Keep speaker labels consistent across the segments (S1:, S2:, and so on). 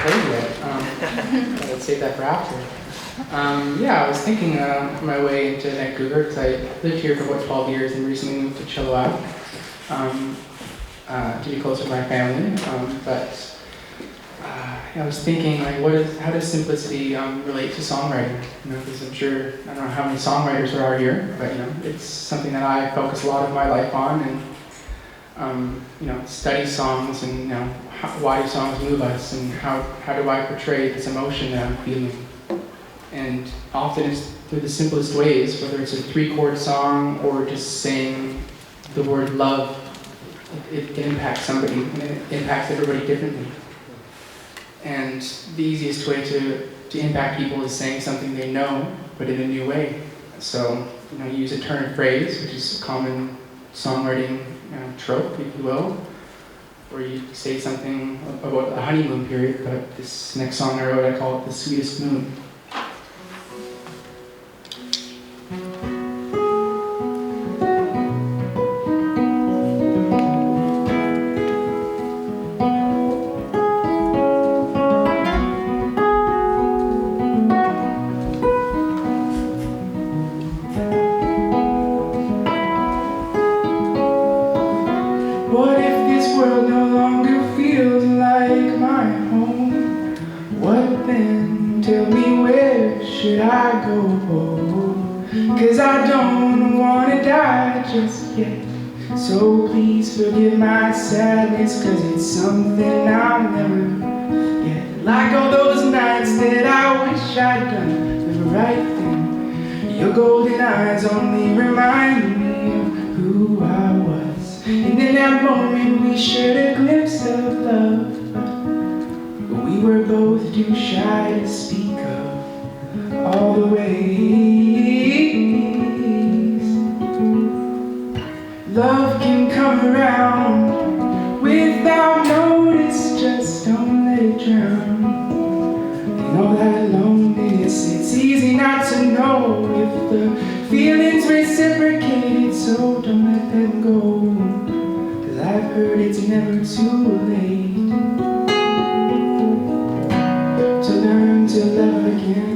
S1: played yet. Let's save that for after. Yeah, I was thinking my way into Vancouver because I lived here for about 12 years and recently moved to Chilliwack to be closer to my family. I was thinking, like, how does simplicity relate to songwriting? Because I'm sure, I don't know how many songwriters there are here, but it's something that I focus a lot of my life on, and study songs, and why do songs move us, and how do I portray this emotion that I'm feeling? And often it's through the simplest ways, whether it's a 3-chord song or just saying the word love. It impacts somebody, and it impacts everybody differently. And the easiest way to impact people is saying something they know, but in a new way. So, you use a turn of phrase, which is a common songwriting trope, if you will, or you say something about the honeymoon period, but this next song I wrote, I call it The Sweetest Moon. What if this world no longer feels like my home? What then? Tell me, where should I go? 'Cause I don't wanna die just yet. So please forgive my sadness, 'cause it's something I'll never forget. Like all those nights that I wish I'd done the right thing. Your golden eyes only remind me of who I was. And in that moment we shared a glimpse of love, but we were both too shy to speak of all the ways love can come around without notice. Just don't let it drown. And all that loneliness, it's easy not to know if the feelings reciprocated, so don't let them go. I've heard it's never too late to learn to love again.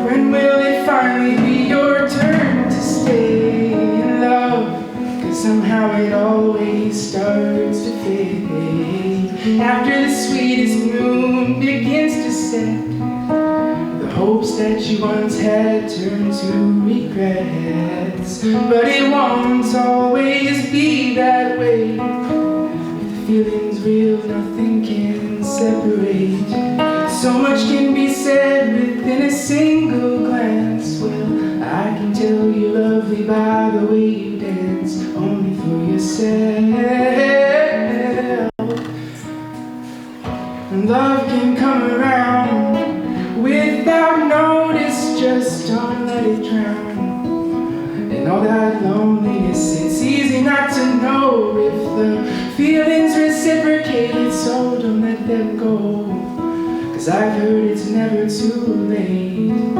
S1: When will it finally be your turn to stay in love? 'Cause somehow it always starts to fade after the sweetest moon begins to set. The hopes that you once had turn to regrets, but it won't always be that way. If the feeling's real, nothing can separate. So much can be said within a single glance. Well, I can tell you're lovely by the way you dance, only for yourself. And love can come around without notice, just don't let it drown. And all that loneliness, it's easy not to know if the feelings reciprocated, so don't let them go. 'Cause I've heard it's never too late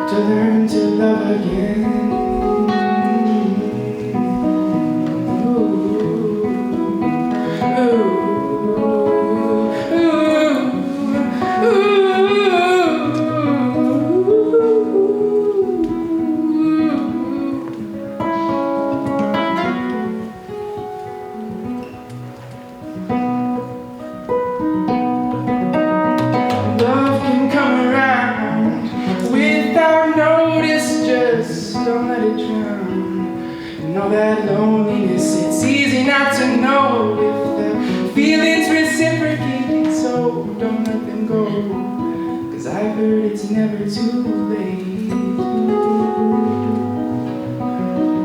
S1: to learn to love again. Don't let it drown. And all that loneliness, it's easy not to know if the feelings reciprocate, so don't let them go. 'Cause I've heard it's never too late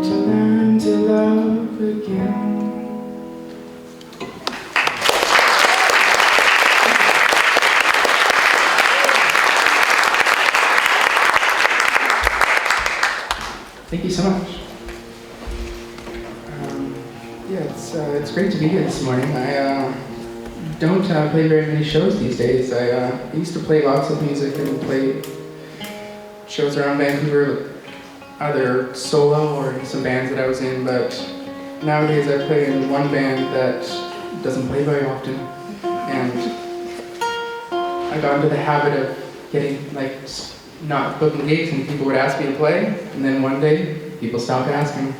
S1: to learn to love again. Thank you so much. Yeah, it's great to be here this morning. I don't play very many shows these days. I used to play lots of music and play shows around Vancouver, either solo or in some bands that I was in, but nowadays I play in one band that doesn't play very often, and I got into the habit of getting, not booking gigs, and people would ask me to play, and then one day, people stopped asking.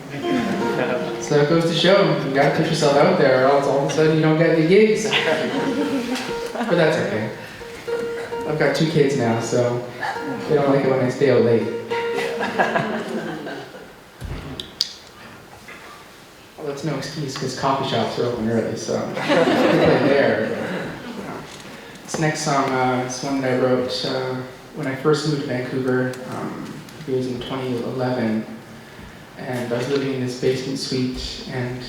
S1: So it goes to show, you gotta put yourself out there, or else all of a sudden you don't get any gigs. But that's okay. I've got 2 kids now, so they don't like it when I stay out late. Well, that's no excuse, because coffee shops are open early, so I can play there. This next song is one that I wrote when I first moved to Vancouver. It was in 2011. And I was living in this basement suite, and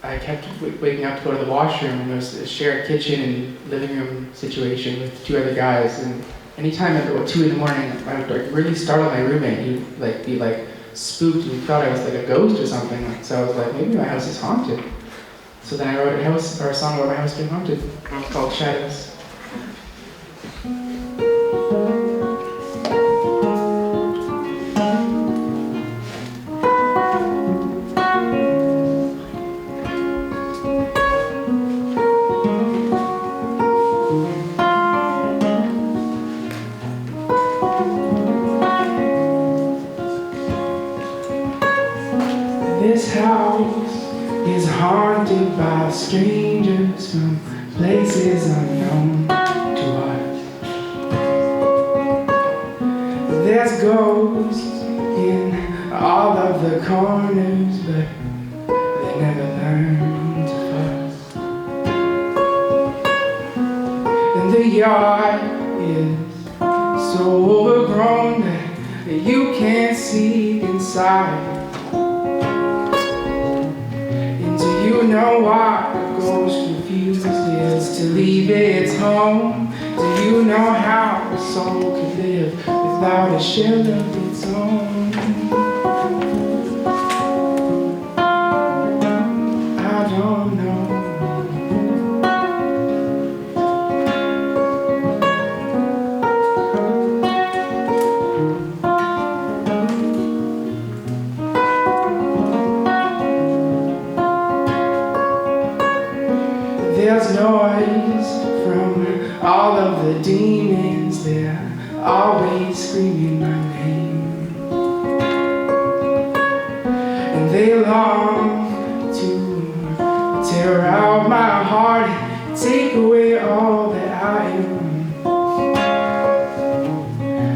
S1: I kept waking up to go to the washroom, and there was a shared kitchen and living room situation with 2 other guys, and anytime at 2 in the morning, I would really startle my roommate. He'd be spooked, and he thought I was like a ghost or something, so I was like, maybe my house is haunted. So then I wrote a song about my house being haunted. It's called Shadows. This house is haunted by strangers from places unknown to us. There's ghosts in all of the corners, but they never learn to fuss. And the yard is so overgrown that you can't see inside. You know why a ghost refuses to leave its home? Do you know how a soul can live without a shell of its own? I don't know. There's noise from all of the demons, they're always screaming my name. And they long to tear out my heart and take away all that I am.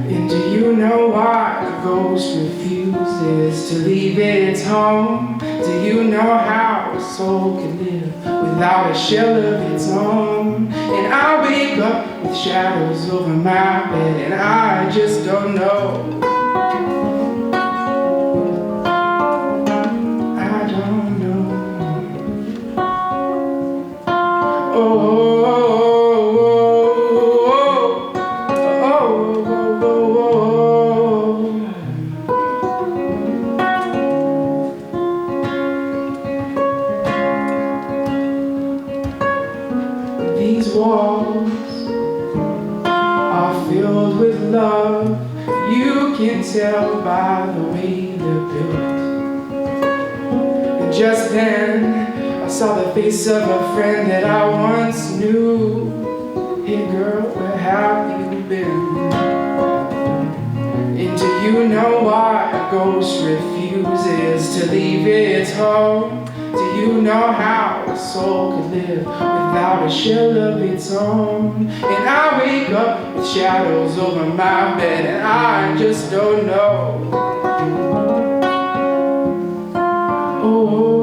S1: And do you know why a ghost refuses to leave its home? Do you know how a soul can live without a shell of its own? And I wake up with shadows over my bed, and I just don't know. I don't know. Oh. These walls are filled with love. You can tell by the way they're built. And just then I saw the face of a friend that I once knew. Hey girl, where have you been? And do you know why a ghost refuses to leave its home? Do you know how a soul could live without a shell of its own? And I wake up with shadows over my bed, and I just don't know. Oh.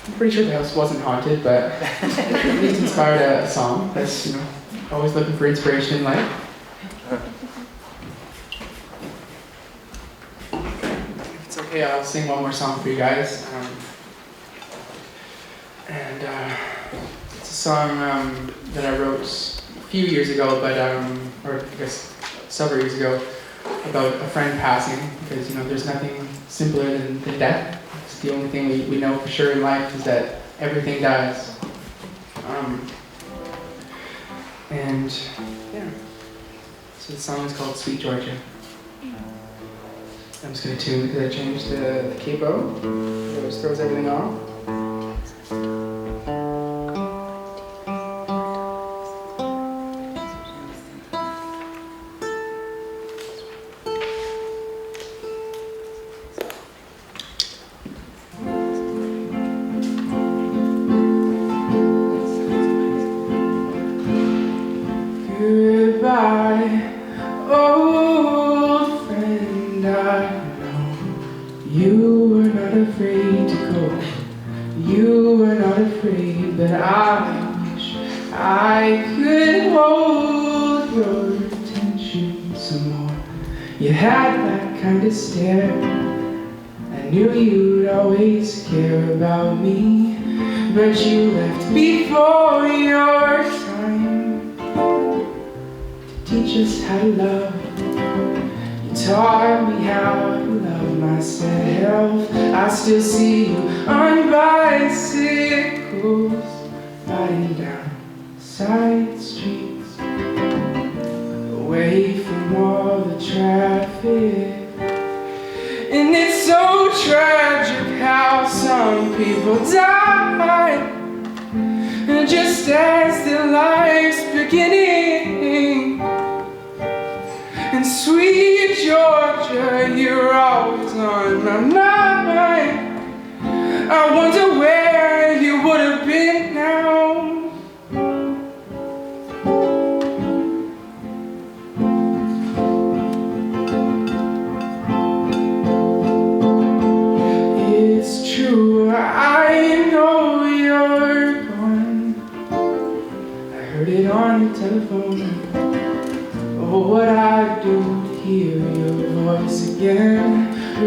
S1: I'm pretty sure the house wasn't haunted, but at least inspired a song. That's, always looking for inspiration in life. If it's okay yeah, I'll sing one more song for you guys. It's a song that I wrote a few years ago, but or I guess several years ago, about a friend passing. Because there's nothing simpler than death. It's the only thing we know for sure in life is that everything dies. And yeah, so the song is called Sweet Georgia. I'm just going to tune because I changed the capo. It always throws everything off. Goodbye, old friend, I know you were not afraid to go. You were not afraid, but I wish I could hold your attention some more. You had that kind of stare. I knew you'd always care about me, but you left before your time. Teach us how to love. You taught me how to love myself. I still see you on bicycles, riding down side streets, away from all the traffic. And it's so tragic how some people die just as their life's beginning. And sweet Georgia, you're always on my mind. I wonder where you would have been now. It's true, I know you're gone. I heard it on the telephone. Oh, what I'd do to hear your voice again,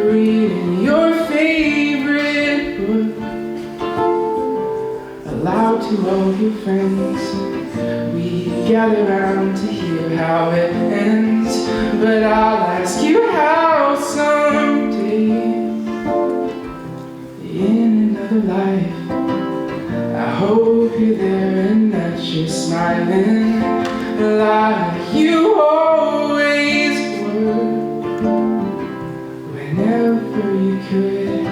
S1: reading your favorite book, aloud to all your friends. We gather round to hear how it ends, but I'll ask you how someday, in another life, I hope you're there and that you're smiling like you always were. Whenever you could,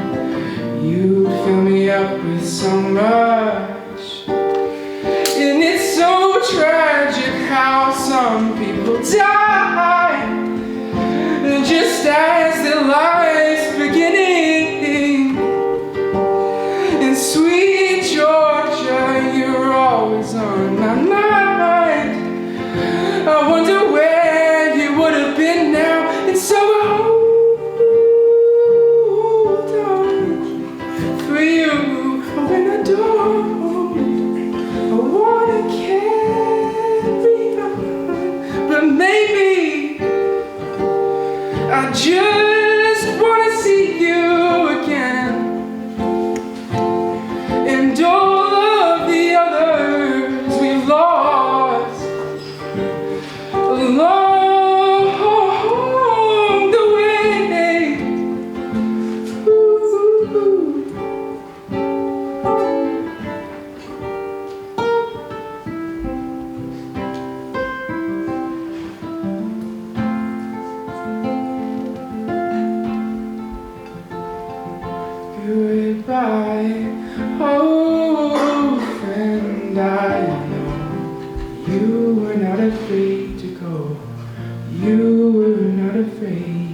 S1: you'd fill me up with so much. And it's so tragic how some people die just as their life's beginning. And sweet Georgia, you're always on my mind. I wonder where you would have been now. And so I hold on for you when I don't. I wanna carry on, but maybe I just wanna see you again. And all of the others we've lost along the way. Ooh. Goodbye, old friend, I know you were not afraid to go. You were not afraid.